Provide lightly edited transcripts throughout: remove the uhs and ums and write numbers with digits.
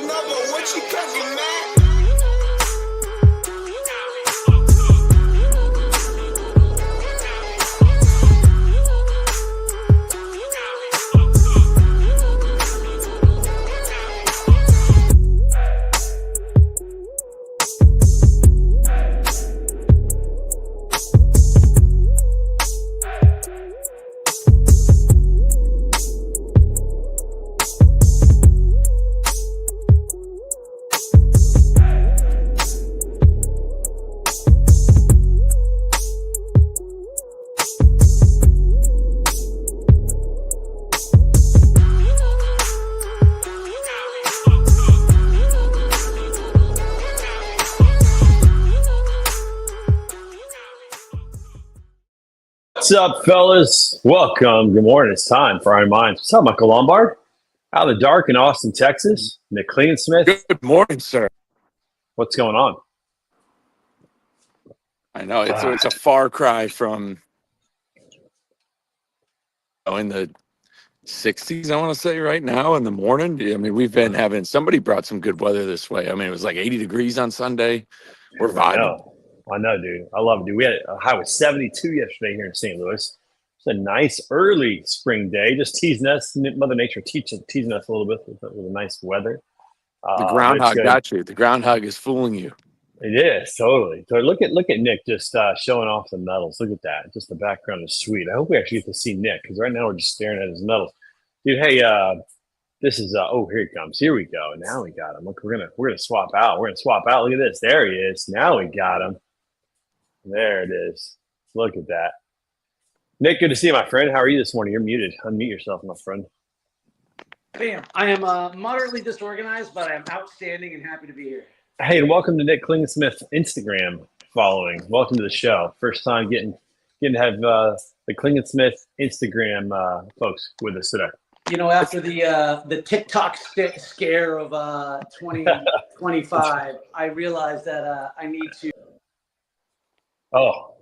another. What you cooking, man? What's up, fellas? Welcome. Good morning. It's time for Iron Minds. What's up, Michael Lombard? Out of the dark in Austin, Texas. Nick Klingensmith. Good morning, sir. What's going on? I know it's a far cry from in the 60s, I want to say, right now in the morning. I mean, we've been having, somebody brought some good weather this way. I mean, it was like 80 degrees on Sunday. We're vibing. I know, dude. I love it, dude. We had a high of 72 yesterday here in St. Louis. It's a nice early spring day, just teasing us. Mother Nature teasing us a little bit with the nice weather. The groundhog got you. The groundhog is fooling you. It is, totally. So look at Nick just showing off the medals. Look at that. Just the background is sweet. I hope we actually get to see Nick, because right now we're just staring at his medals. Dude, hey, this is here he comes. Here we go. Now we got him. Look, we're gonna swap out. We're gonna swap out. Look at this. There he is. Now we got him. There it is. Look at that. Nick, good to see you, my friend. How are you this morning? You're muted. Unmute yourself, my friend. Bam. I am moderately disorganized, but I'm outstanding and happy to be here. Hey, and welcome to Nick Klingensmith Instagram following. Welcome to the show. First time getting to have the Klingensmith Instagram folks with us today. You know, after the TikTok scare of 2025, I realized that I need to. Oh,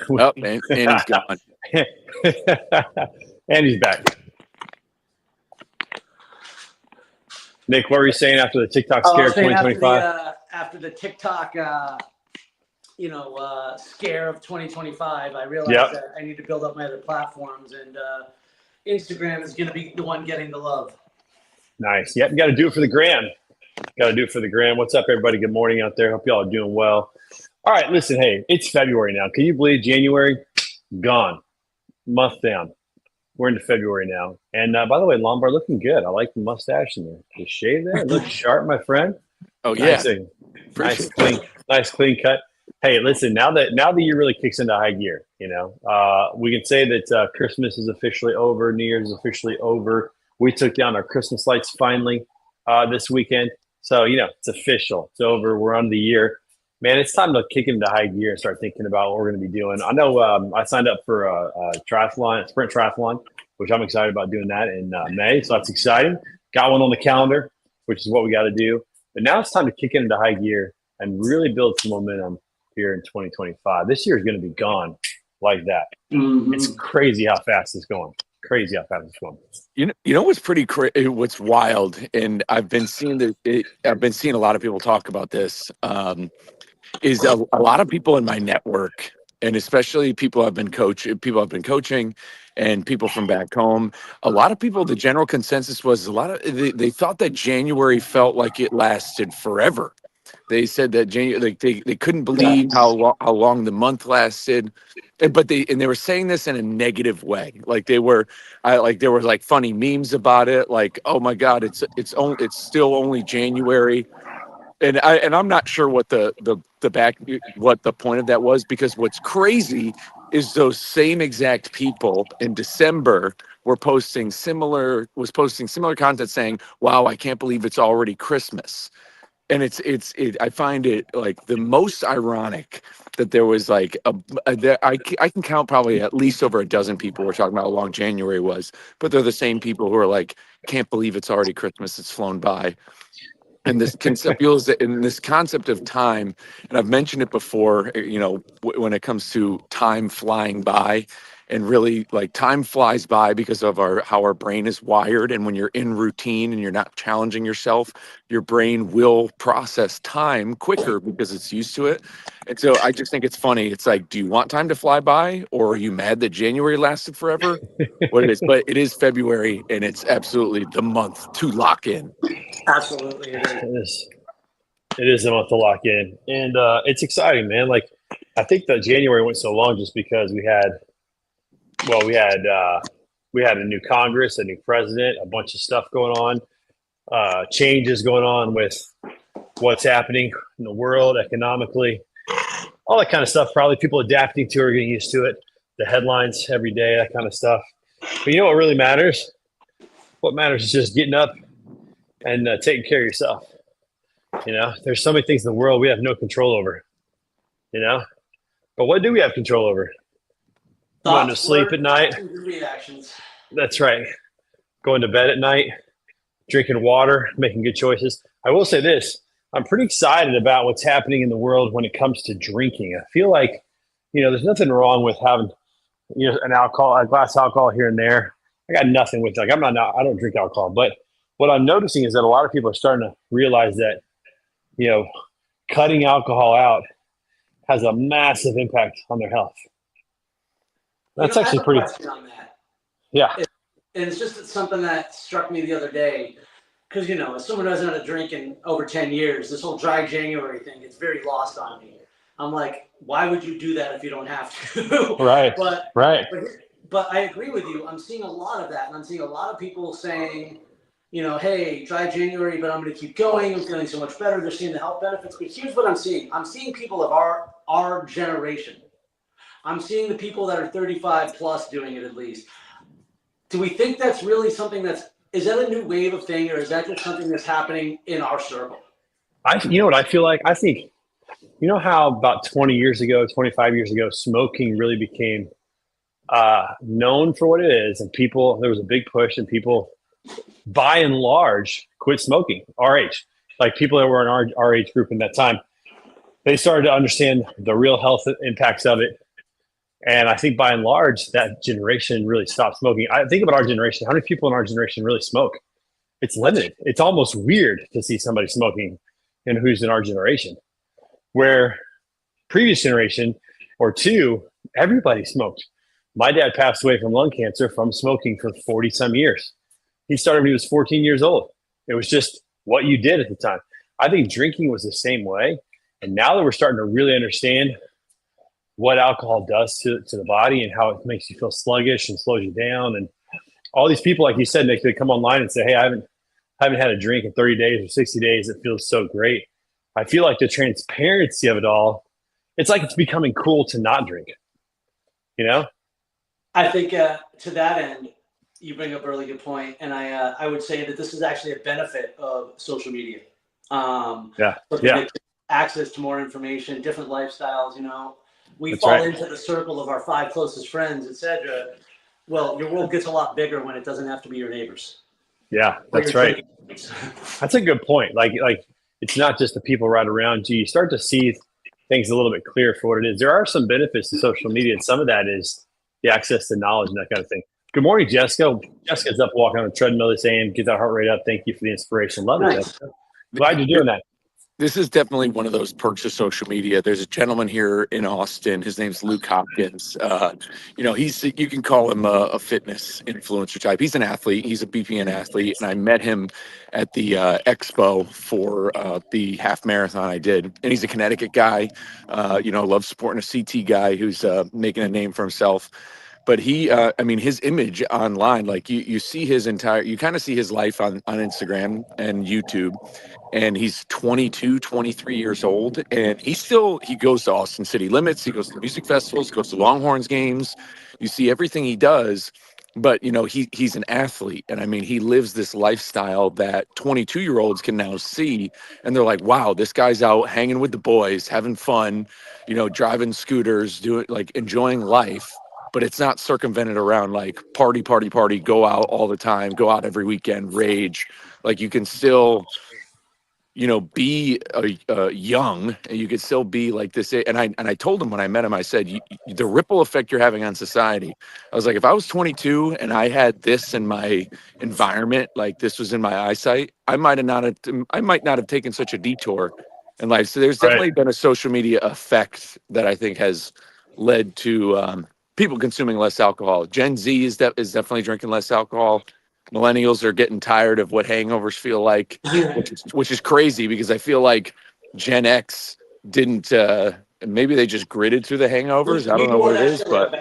and he's gone. And he's back. Nick, what were you saying after the TikTok scare of 2025? After the TikTok, scare of 2025, I realized that I need to build up my other platforms, and Instagram is going to be the one getting the love. Nice. Yep, you got to do it for the gram. What's up, everybody? Good morning out there. Hope y'all are doing well. All right, listen, hey, it's February now. Can you believe January? Gone. Month down. We're into February now. And by the way, Lombard looking good. I like the mustache and the shave there. It looks sharp, my friend. Oh, yeah. Nice clean cut. Hey, listen, now the year really kicks into high gear, we can say that Christmas is officially over. New Year's is officially over. We took down our Christmas lights finally this weekend. So, it's official. It's over. We're on the year. Man, it's time to kick into high gear and start thinking about what we're going to be doing. I know I signed up for a sprint triathlon, which I'm excited about doing that in May. So that's exciting. Got one on the calendar, which is what we got to do. But now it's time to kick into high gear and really build some momentum here in 2025. This year is going to be gone like that. Mm-hmm. It's crazy how fast it's going. You know what's pretty what's wild, and I've been seeing a lot of people talk about this. Is a lot of people in my network, and especially people I've been coaching, and people from back home. A lot of people, the general consensus was they thought that January felt like it lasted forever. They said that January, they couldn't believe how long the month lasted, but they were saying this in a negative way. Like there were like funny memes about it. Like, oh my God, it's still only January. And I'm not sure what the point of that was, because what's crazy is those same exact people in December were posting similar content saying, "Wow, I can't believe it's already Christmas." And I find it like the most ironic that there was like I can count probably at least over a dozen people were talking about how long January was, but they're the same people who are like, can't believe it's already Christmas, it's flown by. And this concept of time, and I've mentioned it before, when it comes to time flying by, and really like time flies by because of how our brain is wired. And when you're in routine and you're not challenging yourself, your brain will process time quicker because it's used to it. And so I just think it's funny. It's like, do you want time to fly by, or are you mad that January lasted forever? What it is, but it is February, and it's absolutely the month to lock in. Absolutely, it is. It is. It is a month to lock in, and it's exciting, man. Like, I think that January went so long just because we had a new Congress, a new president, a bunch of stuff going on, changes going on with what's happening in the world economically, all that kind of stuff. Probably people adapting to it, or getting used to it. The headlines every day, that kind of stuff. But you know what really matters? What matters is just getting up and taking care of yourself. You know, there's so many things in the world we have no control over. You know, but what do we have control over? Going to sleep at night. Reactions. That's right. Going to bed at night, drinking water, making good choices. I will say this. I'm pretty excited about what's happening in the world when it comes to drinking. I feel like, there's nothing wrong with having, a glass of alcohol here and there. I got nothing with I don't drink alcohol, but what I'm noticing is that a lot of people are starting to realize that, cutting alcohol out has a massive impact on their health. That's actually pretty. On that. Yeah. And it's just something that struck me the other day, because, as someone who hasn't had a drink in over 10 years, this whole dry January thing, it's very lost on me. I'm like, why would you do that if you don't have to? Right. But I agree with you. I'm seeing a lot of that. And I'm seeing a lot of people saying, hey, dry January, but I'm going to keep going. I'm feeling so much better. They're seeing the health benefits. But here's what I'm seeing. I'm seeing people of our generation. I'm seeing the people that are 35 plus doing it at least. Do we think that's really something is that a new wave of thing, or is that just something that's happening in our circle? You know what I feel like? I think, how about 20 years ago, 25 years ago, smoking really became known for what it is. And there was a big push, and people, by and large, quit smoking, our age. Like people that were in our age group in that time, they started to understand the real health impacts of it. And I think by and large, that generation really stopped smoking. I think about our generation. How many people in our generation really smoke? It's limited. It's almost weird to see somebody smoking and who's in our generation. Where previous generation or two, everybody smoked. My dad passed away from lung cancer from smoking for 40 some years. He started when he was 14 years old. It was just what you did at the time. I think drinking was the same way. And now that we're starting to really understand what alcohol does to the body and how it makes you feel sluggish and slows you down. And all these people, like you said, Nick, they come online and say, hey, I haven't had a drink in 30 days or 60 days. It feels so great. I feel like the transparency of it all, it's like it's becoming cool to not drink, I think to that end, you bring up a really good point. And I would say that this is actually a benefit of social media. Access to more information, different lifestyles, We That's fall right. into the circle of our 5 closest friends, etc. Well, your world gets a lot bigger when it doesn't have to be your neighbors. Yeah, that's right. That's a good point. Like it's not just the people right around you. You start to see things a little bit clearer for what it is. There are some benefits to social media, and some of that is the access to knowledge and that kind of thing. Good morning, Jessica. Jessica's up walking on a treadmill this AM. Get that heart rate up. Thank you for the inspiration. Love it, Jessica. Glad you're doing that. This is definitely one of those perks of social media. There's a gentleman here in Austin. His name's Luke Hopkins. You can call him a fitness influencer type. He's an athlete. He's a BPN athlete. And I met him at the expo for the half marathon I did. And he's a Connecticut guy, loves supporting a CT guy who's making a name for himself. But his image online, like you see you kind of see his life on Instagram and YouTube. And he's 22, 23 years old. And he goes to Austin City Limits. He goes to music festivals, goes to Longhorns games. You see everything he does. But, he's an athlete. And he lives this lifestyle that 22-year-olds can now see. And they're like, wow, this guy's out hanging with the boys, having fun, driving scooters, enjoying life. But it's not circumvented around like party, go out all the time, go out every weekend, rage. Like you can still be young, and you could still be like this. And I told him when I met him, I said, the ripple effect you're having on society. I was like, if I was 22 and I had this in my environment, like this was in my eyesight, I might not have taken such a detour in life. So there's definitely been a social media effect that I think has led to people consuming less alcohol. Gen Z is definitely drinking less alcohol. Millennials are getting tired of what hangovers feel like, which is crazy because I feel like Gen X didn't. Maybe they just gritted through the hangovers. I don't know what it is, but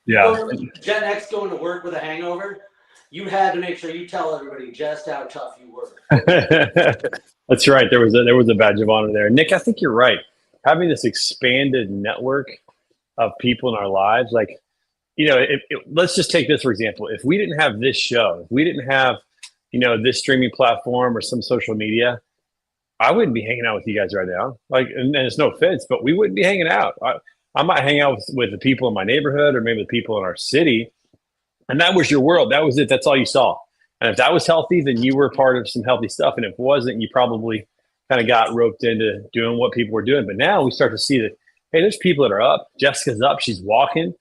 Yeah. Gen X going to work with a hangover, you had to make sure you tell everybody just how tough you were. That's right. There was a badge of honor there. Nick, I think you're right. Having this expanded network of people in our lives, like, let's just take this for example. If we didn't have this show, if we didn't have, this streaming platform or some social media, I wouldn't be hanging out with you guys right now. Like, and it's no offense, but we wouldn't be hanging out. I might hang out with the people in my neighborhood or maybe the people in our city. And that was your world. That was it. That's all you saw. And if that was healthy, then you were part of some healthy stuff. And if it wasn't, you probably kind of got roped into doing what people were doing. But now we start to see that, hey, there's people that are up. Jessica's up. She's walking.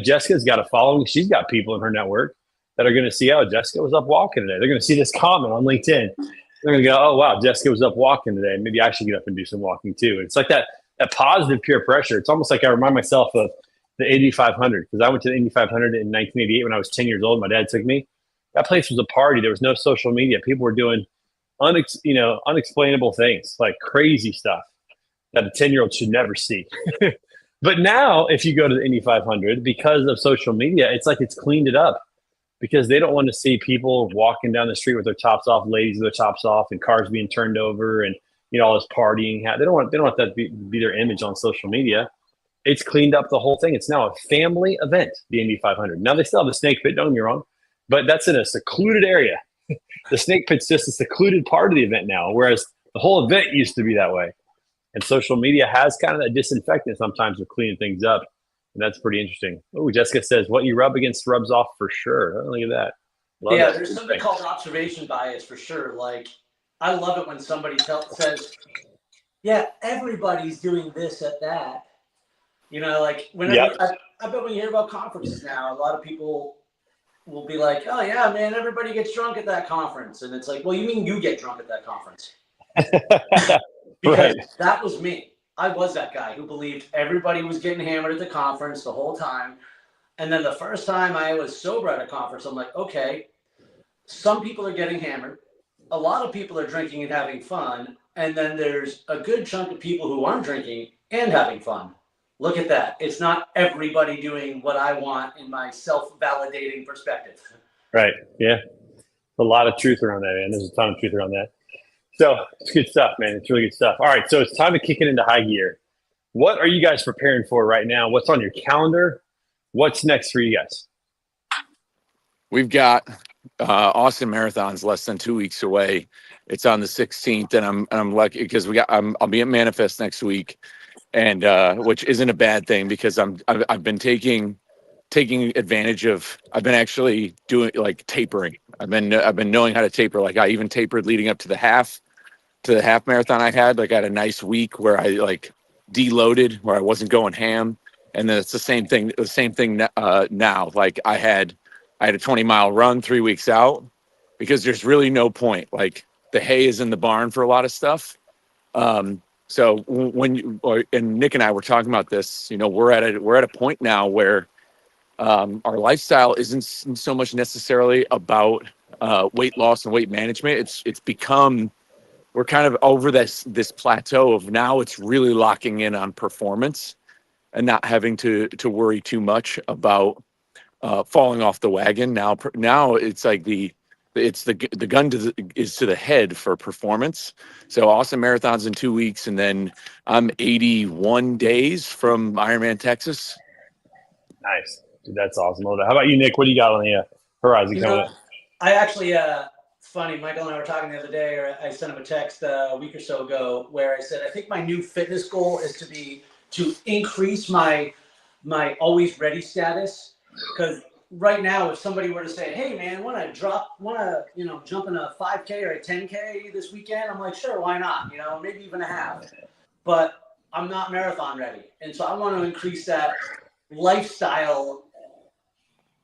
Jessica's got a following. She's got people in her network that are going to see, oh, Jessica was up walking today. They're going to see this comment on LinkedIn. They're going to go, oh, wow, Jessica was up walking today. Maybe I should get up and do some walking too. And it's like that positive peer pressure. It's almost like I remind myself of the Indy 500 because I went to the Indy 500 in 1988 when I was 10 years old. My dad took me. That place was a party. There was no social media. People were doing unexplainable things, like crazy stuff that a 10-year-old should never see. But now, if you go to the Indy 500, because of social media, it's like it's cleaned it up because they don't want to see people walking down the street with their tops off, ladies with their tops off, and cars being turned over, and all this partying. They don't want that to be their image on social media. It's cleaned up the whole thing. It's now a family event, the Indy 500. Now they still have a snake pit. Don't get me wrong, but that's in a secluded area. The snake pit's just a secluded part of the event now, whereas the whole event used to be that way. And social media has kind of that disinfectant sometimes of cleaning things up. And that's pretty interesting. Oh, Jessica says, what you rub against rubs off for sure. Oh, look at that. Love that. There's something called observation bias for sure. Like, I love it when somebody says, yeah, everybody's doing this at that. Like whenever I bet when you hear about conferences now, a lot of people will be like, oh yeah, man, everybody gets drunk at that conference. And it's like, well, you mean you get drunk at that conference? Because that was me. I was that guy who believed everybody was getting hammered at the conference the whole time. And then the first time I was sober at a conference, I'm like, okay, some people are getting hammered. A lot of people are drinking and having fun. And then there's a good chunk of people who aren't drinking and having fun. Look at that. It's not everybody doing what I want in my self-validating perspective. Right. Yeah. A lot of truth around that, man. There's a ton of truth around that. So it's good stuff, man. It's really good stuff. All right. So it's time to kick it into high gear. What are you guys preparing for right now? What's on your calendar? What's next for you guys? We've got Austin Marathon's less than 2 weeks away. It's on the 16th, and I'm lucky because I'll be at Manifest next week, and which isn't a bad thing because I've been taking advantage of. I've been actually doing like tapering. I've been knowing how to taper. Like I even tapered leading up to the half marathon I had. Like I had a nice week where I like deloaded, where I wasn't going ham, and then it's the same thing now. Like I had a 20-mile run 3 weeks out because there's really no point. Like the hay is in the barn for a lot of stuff. So when Nick and I were talking about this, we're at a point now where our lifestyle isn't so much necessarily about weight loss and weight management. It's become, we're kind of over this plateau of now it's really locking in on performance and not having to worry too much about falling off the wagon. Now it's like the gun is to the head for performance. So Austin Marathon's in 2 weeks, and then I'm 81 days from Ironman Texas. Nice. Dude, that's awesome. How about you, Nick? What do you got on the horizon coming up? I actually, it's funny, Michael and I were talking the other day, or I sent him a text a week or so ago where I said, I think my new fitness goal is to increase my always ready status. Because right now, if somebody were to say, "Hey, man, want to jump in a 5K or a 10K this weekend?" I'm like, "Sure, why not? Maybe even a half." But I'm not marathon ready, and so I want to increase that lifestyle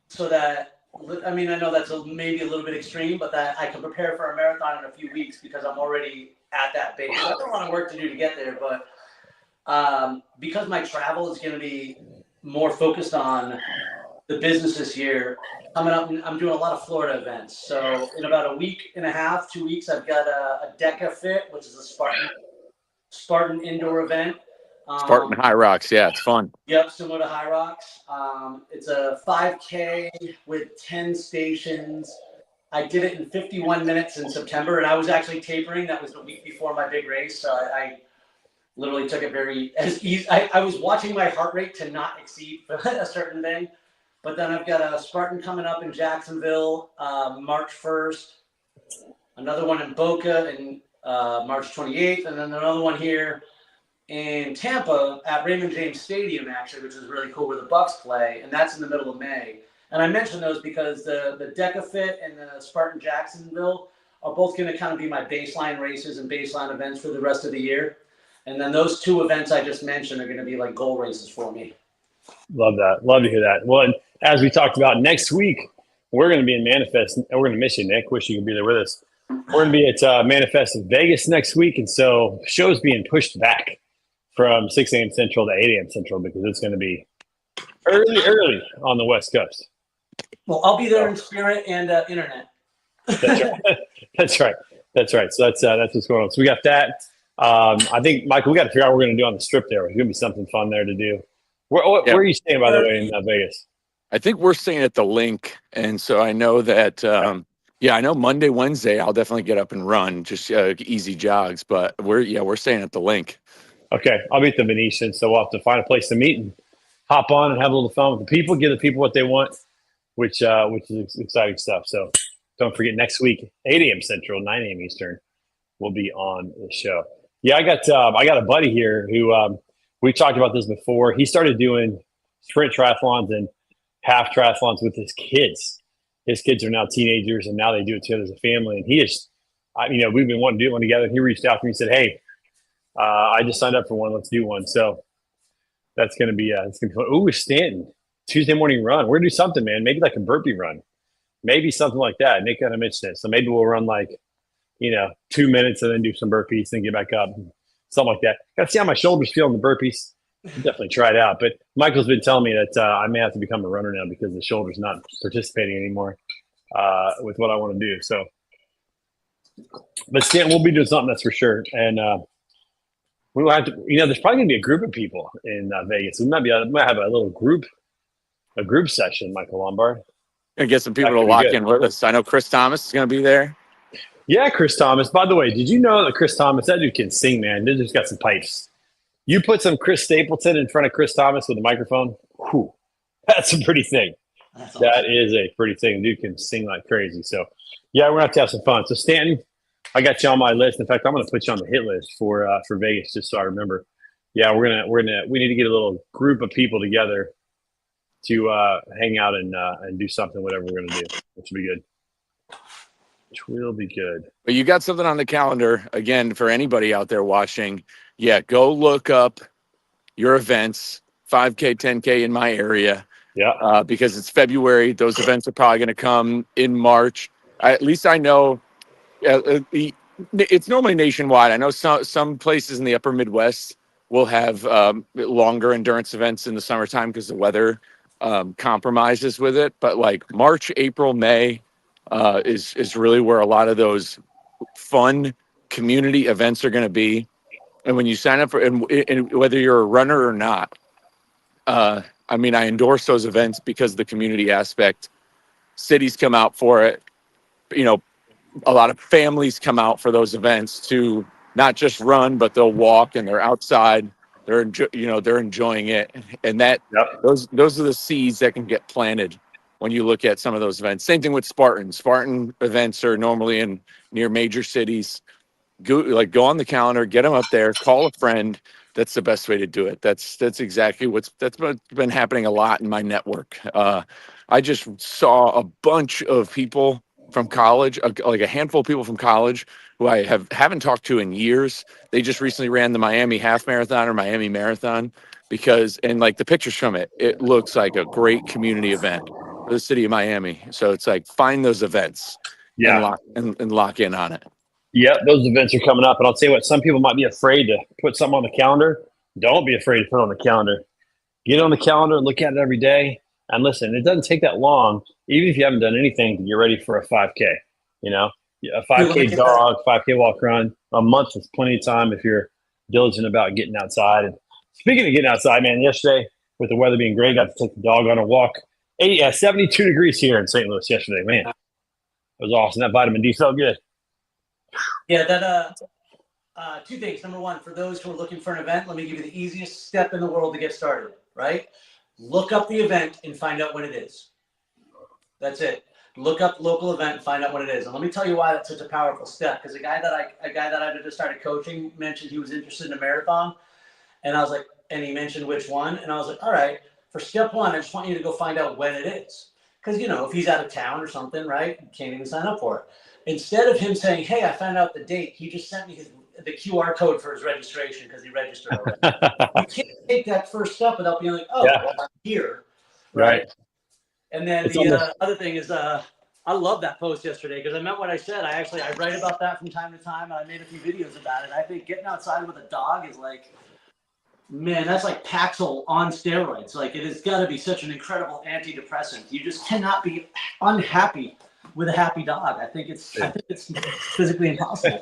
so that. I mean, I know that's maybe a little bit extreme, but that I can prepare for a marathon in a few weeks because I'm already at that base. I have a lot of work to do to get there, but because my travel is going to be more focused on the business this year, coming up, I'm doing a lot of Florida events. So in about a week and a half, 2 weeks, I've got a Deca Fit, which is a Spartan indoor event. Spartan High Rocks, yeah, it's fun. Yep, similar to High Rocks. It's a 5K with 10 stations. I did it in 51 minutes in September, and I was actually tapering. That was the week before my big race, so I literally took it very as easy. I was watching my heart rate to not exceed a certain thing. But then I've got a Spartan coming up in Jacksonville, March 1st. Another one in Boca in March 28th, and then another one here in Tampa at Raymond James Stadium, actually, which is really cool, where the Bucks play, and that's in the middle of May. And I mention those because the Deca Fit and the Spartan Jacksonville are both going to kind of be my baseline races and baseline events for the rest of the year. And then those two events I just mentioned are going to be like goal races for me. Love that. Love to hear that. Well, and as we talked about, next week we're going to be in Manifest, and we're going to miss you, Nick. Wish you could be there with us. We're going to be at Manifest in Vegas next week, and so the show's being pushed back from 6 a.m. Central to 8 a.m. Central because it's going to be early on the West Coast. Well, I'll be there in spirit and internet. That's right. That's right. That's right. So that's what's going on. So we got that. I think, Michael, we got to figure out what we're going to do on the strip there. There's going to be something fun there to do. Where are you staying, by the way, in Vegas? I think we're staying at the Link, and so I know that. I know Monday, Wednesday, I'll definitely get up and run, just easy jogs. But we're staying at the Link. Okay, I'll be at the Venetian, so we'll have to find a place to meet and hop on and have a little fun with the people, give the people what they want, which is exciting stuff. So don't forget, next week, 8 a.m. Central, 9 a.m. Eastern, we'll be on the show. Yeah, I got a buddy here who we talked about this before. He started doing sprint triathlons and half triathlons with his kids. His kids are now teenagers, and now they do it together as a family. And he is, we've been wanting to do one together. And he reached out to me and said, "Hey, I just signed up for one. Let's do one." So that's going to be fun. Ooh, Stanton, Tuesday morning run. We're going to do something, man. Maybe like a burpee run. Maybe something like that. Nick kind of mentioned it. So maybe we'll run 2 minutes and then do some burpees and get back up. Something like that. Got to see how my shoulders feel in the burpees. Definitely try it out. But Michael's been telling me that I may have to become a runner now because the shoulder's not participating anymore with what I want to do. So, but Stanton, we'll be doing something, that's for sure. And we will have to. There's probably gonna be a group of people in Vegas. We might have a little group session. Michael Lombard. Gonna get some people to lock in with us. I know Chris Thomas is gonna be there. Yeah, Chris Thomas. By the way, did you know that Chris Thomas, that dude can sing, man? Dude just got some pipes. You put some Chris Stapleton in front of Chris Thomas with a microphone, whew, that's a pretty thing. Awesome. That is a pretty thing. Dude can sing like crazy. So, yeah, we're going to have to have some fun. So, Stanton, I got you on my list. In fact, I'm going to put you on the hit list for Vegas just so I remember. Yeah, we need to get a little group of people together to hang out and do something, whatever we're going to do, which will be good. Which will be good. But you got something on the calendar, again, for anybody out there watching. Yeah, go look up your events, 5K, 10K in my area. Yeah. Because it's February. Those events are probably going to come in March. At least I know it's normally nationwide. I know some places in the upper Midwest will have longer endurance events in the summertime because the weather compromises with it. But like March, April, May is really where a lot of those fun community events are going to be. And when you sign up for, and whether you're a runner or not, I endorse those events because of the community aspect. Cities come out for it. A lot of families come out for those events to not just run, but they'll walk and they're outside. They're enjoying it. And those are the seeds that can get planted when you look at some of those events. Same thing with Spartan. Spartan events are normally near major cities. Go on the calendar, get them up there, call a friend. That's the best way to do it. That's exactly what's been happening a lot in my network. I just saw a bunch of people from college, like a handful of people from college who I haven't talked to in years. They just recently ran the Miami half marathon or Miami marathon and like the pictures from it, it looks like a great community event for the city of Miami. So it's like find those events and Yeah. lock in on it. Yep, those events are coming up. And I'll tell you what, some people might be afraid to put something on the calendar. Don't be afraid to put it on the calendar. Get on the calendar and look at it every day. And listen, it doesn't take that long, even if you haven't done anything, to get ready for a 5K. You know, a 5K jog, 5K walk run. A month is plenty of time if you're diligent about getting outside. And speaking of getting outside, man, yesterday with the weather being great, got to take the dog on a walk. 72 degrees here in St. Louis yesterday. Man, it was awesome. That vitamin D felt good. Yeah, two things. Number one, for those who are looking for an event, let me give you the easiest step in the world to get started, right? Look up the event and find out when it is. That's it. Look up the local event and find out what it is. And let me tell you why that's such a powerful step. Because a guy that I just started coaching mentioned he was interested in a marathon. And I was like, and he mentioned which one. And I was like, all right, for step one, I just want you to go find out when it is. Because, if he's out of town or something, right, you can't even sign up for it. Instead of him saying, hey, I found out the date, he just sent me the QR code for his registration because he registered already. You can't take that first step without being like, oh, Yeah. well, I'm here. Right. And then the other thing is, I love that post yesterday because I meant what I said. I write about that from time to time, and I made a few videos about it. I think getting outside with a dog is like, man, that's like Paxil on steroids. Like, it has got to be such an incredible antidepressant. You just cannot be unhappy with a happy dog. I think it's physically impossible.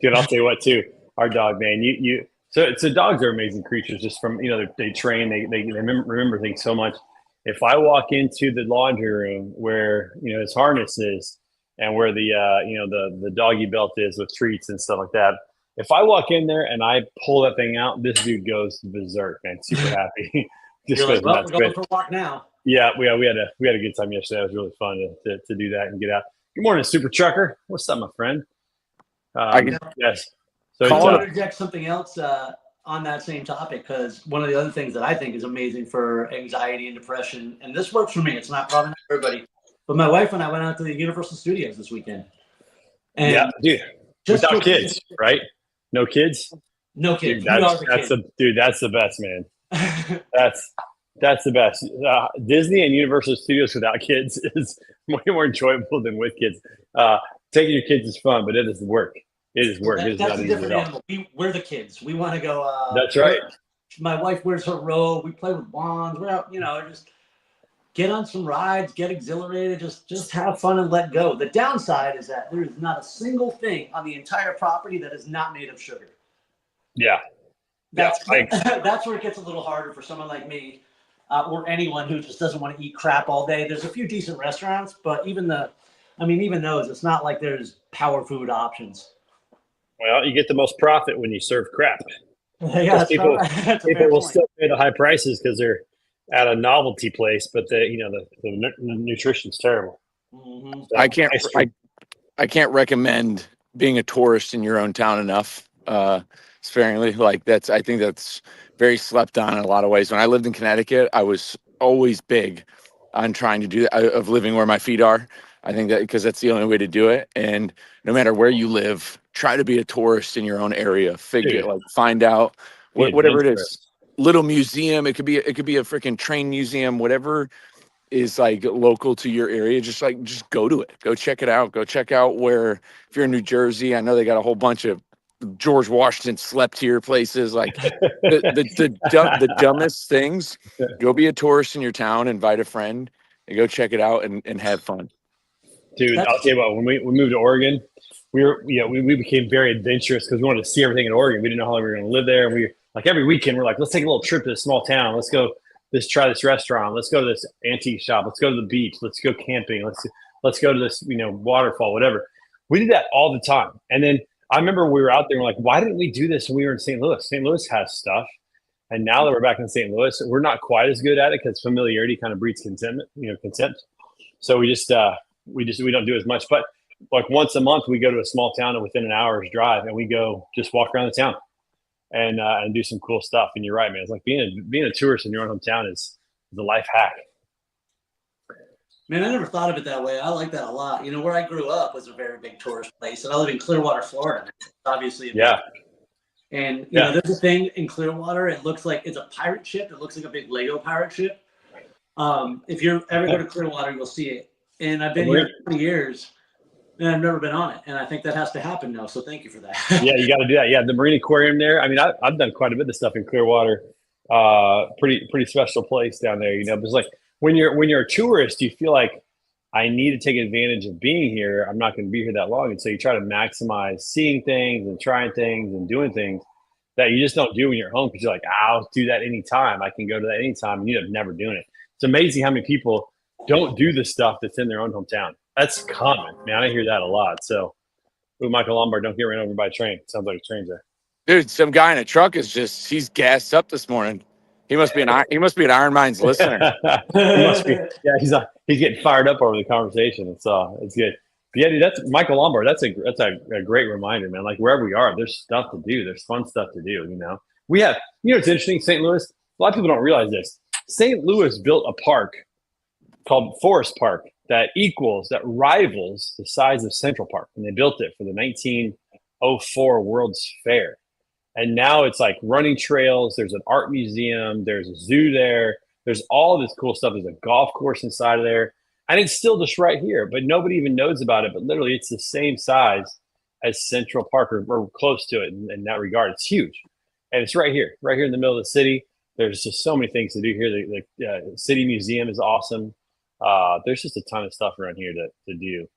Dude, I'll tell you what too. Our dog, man, so dogs are amazing creatures. Just from they train, they remember things so much. If I walk into the laundry room where his harness is and where the doggy belt is with treats and stuff like that, if I walk in there and I pull that thing out, this dude goes berserk, man. Super happy. You're like, well, we're going for a walk now. Yeah, we had a good time yesterday. It was really fun to do that and get out. Good morning, Super Trucker. What's up, my friend? Yes. So I want to interject something else on that same topic, because one of the other things that I think is amazing for anxiety and depression, and this works for me. It's probably not for everybody, but my wife and I went out to the Universal Studios this weekend. And yeah, dude. Without kids, right? No kids. No kids. Dude, that's the best, man. That's the best. Disney and Universal Studios without kids is way more enjoyable than with kids. Taking your kids is fun, but it is work. It is work. That's a different animal. We're the kids. We want to go. That's right. My wife wears her robe. We play with wands. We're out, just get on some rides, get exhilarated, just have fun and let go. The downside is that there is not a single thing on the entire property that is not made of sugar. Yeah. That's where it gets a little harder for someone like me. Or anyone who just doesn't want to eat crap all day. There's a few decent restaurants, but even those, it's not like there's power food options. Well, you get the most profit when you serve crap. Yeah, people will still pay the high prices because they're at a novelty place, but the nutrition's terrible. Mm-hmm. So I can't recommend being a tourist in your own town enough. Sparingly, I think that's very slept on in a lot of ways. When I lived in Connecticut, I was always big on trying to do that, of living where my feet are. I think that because that's the only way to do it. And no matter where you live, try to be a tourist in your own area. Find out whatever it is. Little museum. It could be a freaking train museum. Whatever is like local to your area. Just go to it. Go check it out. Go check out where. If you're in New Jersey, I know they got a whole bunch of George Washington slept here places, like the dumbest things. Go be a tourist in your town, invite a friend, and go check it out and have fun. Dude, I'll tell you what, when we moved to Oregon, we became very adventurous because we wanted to see everything in Oregon. We didn't know how long we were going to live there. And we every weekend we're like, let's take a little trip to a small town. Let's go. Let's try this restaurant. Let's go to this antique shop. Let's go to the beach. Let's go camping. Let's go to this waterfall, whatever. We did that all the time. And then I remember we were out there and we're like, why didn't we do this when we were in St. Louis? St. Louis has stuff. And now that we're back in St. Louis, we're not quite as good at it because familiarity kind of breeds contempt. So we don't do as much. But like once a month, we go to a small town and within an hour's drive, and we go just walk around the town and do some cool stuff. And you're right, man. It's like being a tourist in your own hometown is the life hack. Man, I never thought of it that way. I like that a lot. You know, where I grew up was a very big tourist place, and I live in Clearwater, Florida. It's obviously a big. Yeah. And you know, there's a thing in Clearwater. It looks like it's a pirate ship. It looks like a big Lego pirate ship. If you're ever go to Clearwater, you'll see it. And I've been here 20 years, and I've never been on it. And I think that has to happen now. So thank you for that. Yeah, you got to do that. Yeah, the Marine Aquarium there. I mean, I've done quite a bit of stuff in Clearwater. Pretty special place down there. You know, but it's like when you're a tourist, you feel like I need to take advantage of being here. I'm not going to be here that long, and so you try to maximize seeing things and trying things and doing things that you just don't do when you're home because you're like, I'll do that anytime. I can go to that anytime, and you end up never doing it. It's amazing how many people don't do the stuff that's in their own hometown. That's common, man. I hear that a lot. So, Michael Lombard, don't get ran over by a train. Sounds like a train's there. Dude, some guy in a truck he's gassed up this morning. He must be an Iron Minds listener. He must be. Yeah, he's getting fired up over the conversation. It's good. But yeah, dude, that's Michael Lombard. That's a great reminder, man. Like wherever we are, there's stuff to do. There's fun stuff to do. You know, we have. You know, it's interesting. St. Louis. A lot of people don't realize this. St. Louis built a park called Forest Park that rivals the size of Central Park, and they built it for the 1904 World's Fair. And now it's like running trails. There's an art museum. There's a zoo there. There's all this cool stuff. There's a golf course inside of there. And it's still just right here, but nobody even knows about it. But literally, it's the same size as Central Park or close to it in that regard. It's huge. And it's right here in the middle of the city. There's just so many things to do here. The city museum is awesome. There's just a ton of stuff around here to do.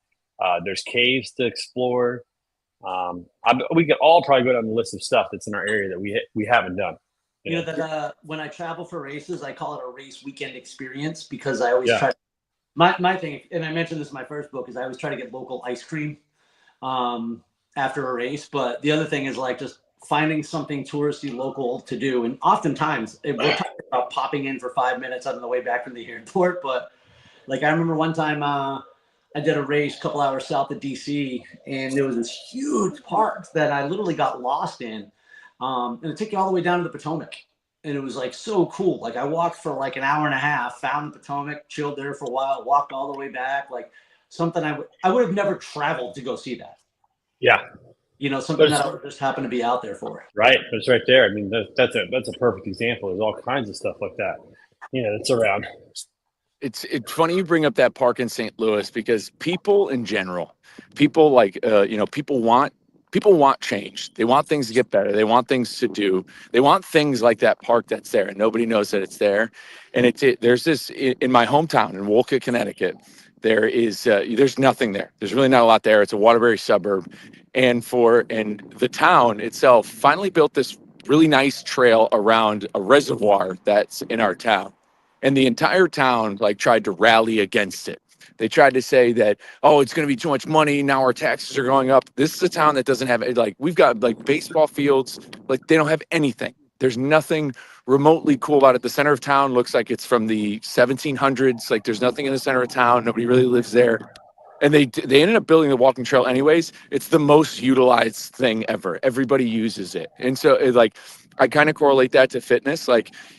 There's caves to explore. We could all probably go down the list of stuff that's in our area that we haven't done. You know that when I travel for races, I call it a race weekend experience because I always try. My thing, and I mentioned this in my first book, is I always try to get local ice cream after a race. But the other thing is like just finding something touristy local to do. And oftentimes we're talking about popping in for 5 minutes on the way back from the airport. But like I remember one time I did a race a couple hours south of DC, and there was this huge park that I literally got lost in. And it took you all the way down to the Potomac. And it was like so cool. Like I walked for like an hour and a half, found the Potomac, chilled there for a while, walked all the way back. Like something I would have never traveled to go see that. Yeah. You know, something that I would just happen to be out there for. Right. It's right there. I mean, that's a perfect example. There's all kinds of stuff like that. You know, that's around. It's funny you bring up that park in St. Louis because people in general, people like, people want change. They want things to get better. They want things to do. They want things like that park that's there and nobody knows that it's there. And there's this in my hometown in Wolcott, Connecticut. There's nothing there. There's really not a lot there. It's a Waterbury suburb. And the town itself finally built this really nice trail around a reservoir that's in our town. And the entire town tried to rally against it. They tried to say that, oh, it's going to be too much money. Now our taxes are going up. This is a town that doesn't have we've got baseball fields. They don't have anything. There's nothing remotely cool about it. The center of town looks like it's from the 1700s. There's nothing in the center of town. Nobody really lives there. And they ended up building the walking trail anyways. It's the most utilized thing ever. Everybody uses it. And so I kind of correlate that to fitness.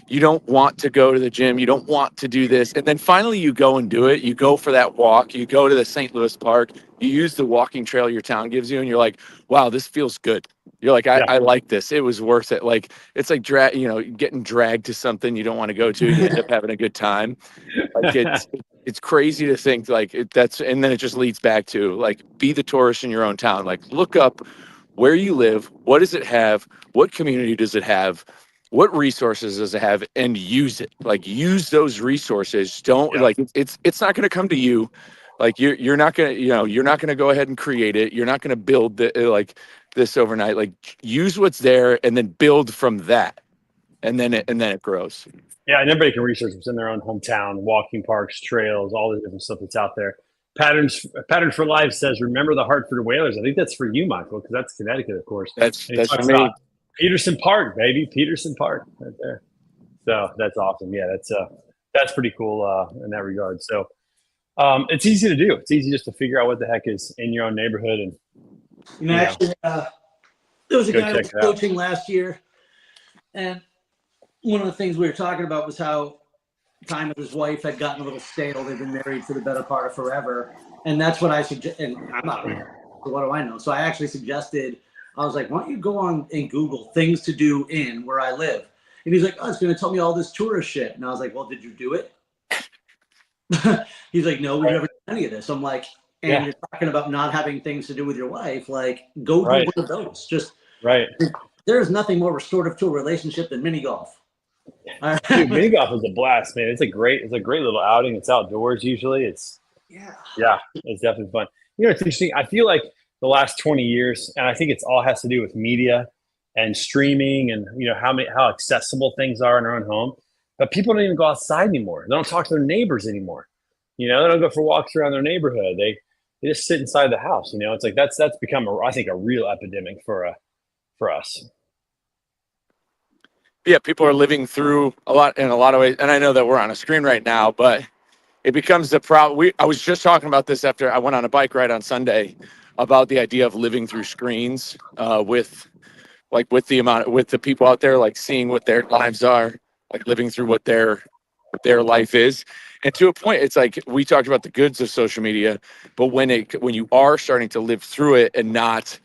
You don't want to go to the gym. You don't want to do this. And then finally you go and do it. You go for that walk. You go to the St. Louis Park. You use the walking trail your town gives you. And you're like, wow, this feels good. You're like, I like this. It was worth it. It's like getting dragged to something you don't want to go to. You end up having a good time. It's crazy to think and then it just leads back to be the tourist in your own town. Look up where you live. What does it have? What community does it have? What resources does it have? And use it. Use those resources. Don't it's not going to come to you. You're not going to go ahead and create it. You're not going to build this overnight. Use what's there and then build from that. And then it grows. Yeah, and everybody can research what's in their own hometown, walking parks, trails, all the different stuff that's out there. Pattern for Life says, remember the Hartford Whalers. I think that's for you, Michael, because that's Connecticut, of course. That's for me. Peterson Park, baby. Peterson Park right there. So that's awesome. Yeah, that's pretty cool in that regard. So it's easy to do. It's easy just to figure out what the heck is in your own neighborhood. And actually, there was a guy I was coaching last year, and one of the things we were talking about was how time with his wife had gotten a little stale. They've been married for the better part of forever. And that's what I suggest. And I'm not, so what do I know? So I actually suggested, I was like, why don't you go on and Google things to do in where I live? And he's like, oh, it's going to tell me all this tourist shit. And I was like, well, did you do it? He's like, no, we've never done any of this. I'm like, and you're talking about not having things to do with your wife. Like, go do one of those. Just there's nothing more restorative to a relationship than mini golf. Dude, mini golf is a blast, man. It's a great little outing. It's outdoors usually. It's it's definitely fun. You know, it's interesting. I feel like the last 20 years, and I think it's all has to do with media and streaming, and you know how accessible things are in our own home. But people don't even go outside anymore. They don't talk to their neighbors anymore. You know, they don't go for walks around their neighborhood. They just sit inside the house. You know, it's like that's become I think a real epidemic for us. Yeah, people are living through in a lot of ways, and I know that we're on a screen right now, but it becomes the problem. I was just talking about this after I went on a bike ride on Sunday about the idea of living through screens with the people out there, like seeing what their lives are, like living through what their life is. And to a point, it's like we talked about the goods of social media, but when you are starting to live through it and not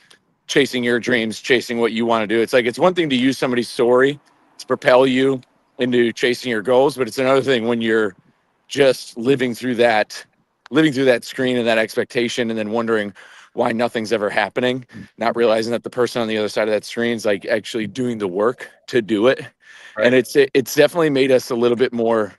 chasing your dreams, chasing what you want to do, it's like it's one thing to use somebody's story to propel you into chasing your goals, but it's another thing when you're just living through that screen and that expectation, and then wondering why nothing's ever happening, not realizing that the person on the other side of that screen is like actually doing the work to do it. Right. And it's definitely made us a little bit more.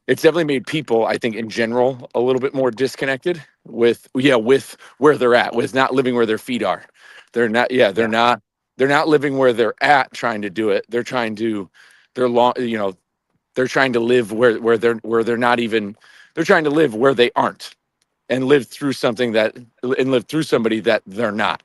It's definitely made people, I think, in general, a little bit more disconnected with where they're at, with not living where their feet are. They're not living where they're at trying to do it. They're trying to live where they're not even. They're trying to live where they aren't, and live through somebody that they're not.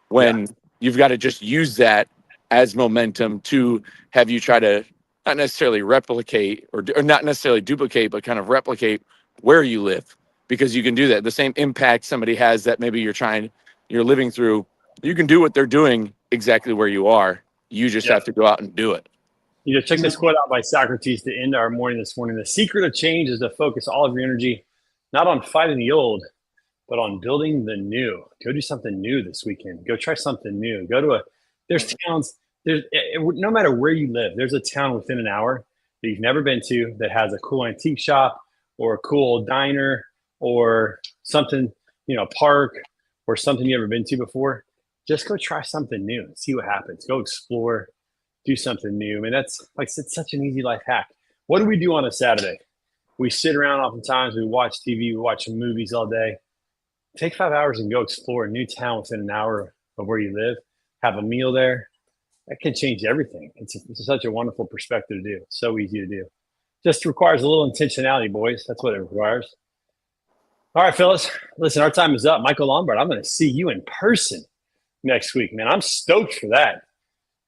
When you've got to just use that as momentum to have you try to not necessarily replicate or not necessarily duplicate, but kind of replicate where you live, because you can do that. The same impact somebody has that maybe you're living through, you can do what they're doing exactly where you are. You just have to go out and do it. You know, check this quote out by Socrates to end our morning this morning. The secret of change is to focus all of your energy, not on fighting the old, but on building the new. Go do something new this weekend. Go try something new. There's towns, no matter where you live, there's a town within an hour that you've never been to that has a cool antique shop or a cool diner or something, park or something you've never been to before. Just go try something new and see what happens. Go explore, do something new. I mean, that's like it's such an easy life hack. What do we do on a Saturday? We sit around oftentimes, we watch TV, we watch movies all day. Take 5 hours and go explore a new town within an hour of where you live. Have a meal there. That can change everything. It's such a wonderful perspective to do. So easy to do. Just requires a little intentionality, boys. That's what it requires. All right, Phyllis. Listen, our time is up. Michael Lombard, I'm going to see you in person next week, man. I'm stoked for that.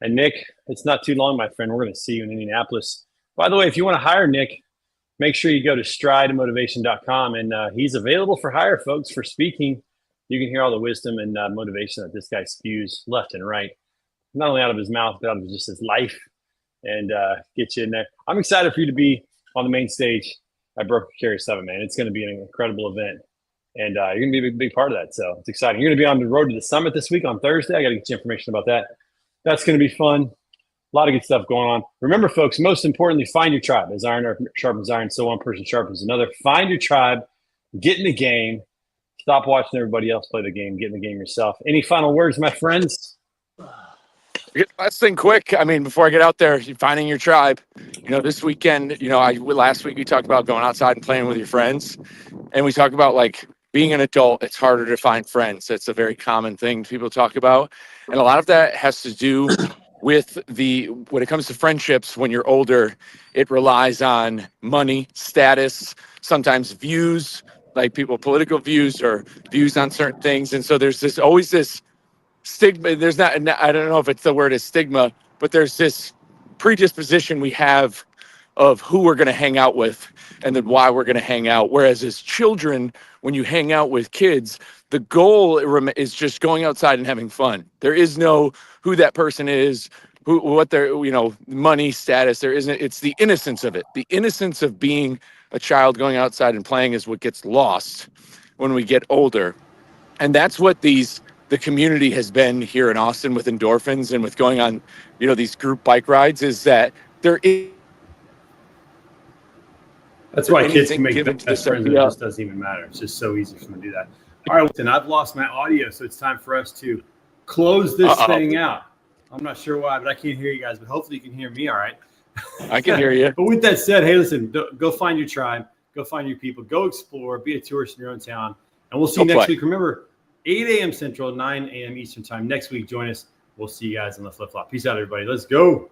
And Nick, it's not too long, my friend. We're going to see you in Indianapolis. By the way, if you want to hire Nick, make sure you go to stridemotivation.com, and he's available for hire, folks, for speaking. You can hear all the wisdom and motivation that this guy spews left and right, not only out of his mouth, but out of just his life, and get you in there. I'm excited for you to be on the main stage at Broker Carrier 7, man. It's going to be an incredible event, and you're going to be a big part of that, so it's exciting. You're going to be on the road to the summit this week on Thursday. I got to get you information about that. That's going to be fun. A lot of good stuff going on. Remember, folks, most importantly, find your tribe. As iron sharpens iron, so one person sharpens another. Find your tribe. Get in the game. Stop watching everybody else play the game. Get in the game yourself. Any final words, my friends? Last thing quick. I mean, before I get out there, finding your tribe. This weekend, last week we talked about going outside and playing with your friends. And we talked about, like, being an adult, it's harder to find friends. It's a very common thing people talk about. And a lot of that has to do with when it comes to friendships, when you're older, it relies on money, status, sometimes views, like political views or views on certain things. And so there's always this stigma. I don't know if the word is stigma, but there's this predisposition we have of who we're going to hang out with and then why we're going to hang out. Whereas as children, when you hang out with kids, the goal is just going outside and having fun. There is no who that person is, what their, money status there isn't. It's the innocence of it. The innocence of being a child going outside and playing is what gets lost when we get older. And that's what the community has been here in Austin with endorphins and with going on, these group bike rides, is that there is. That's why kids can make given to best this friends, and it idea. just doesn't even matter. It's just so easy for them to do that. All right, listen, I've lost my audio, so it's time for us to close this thing out. I'm not sure why, but I can't hear you guys, but hopefully you can hear me all right. I can hear you. But with that said, hey, listen, go find your tribe, go find your people, go explore, be a tourist in your own town, and we'll see you next week. Remember, 8 a.m. Central, 9 a.m. Eastern time. Next week, join us. We'll see you guys on the flip-flop. Peace out, everybody. Let's go.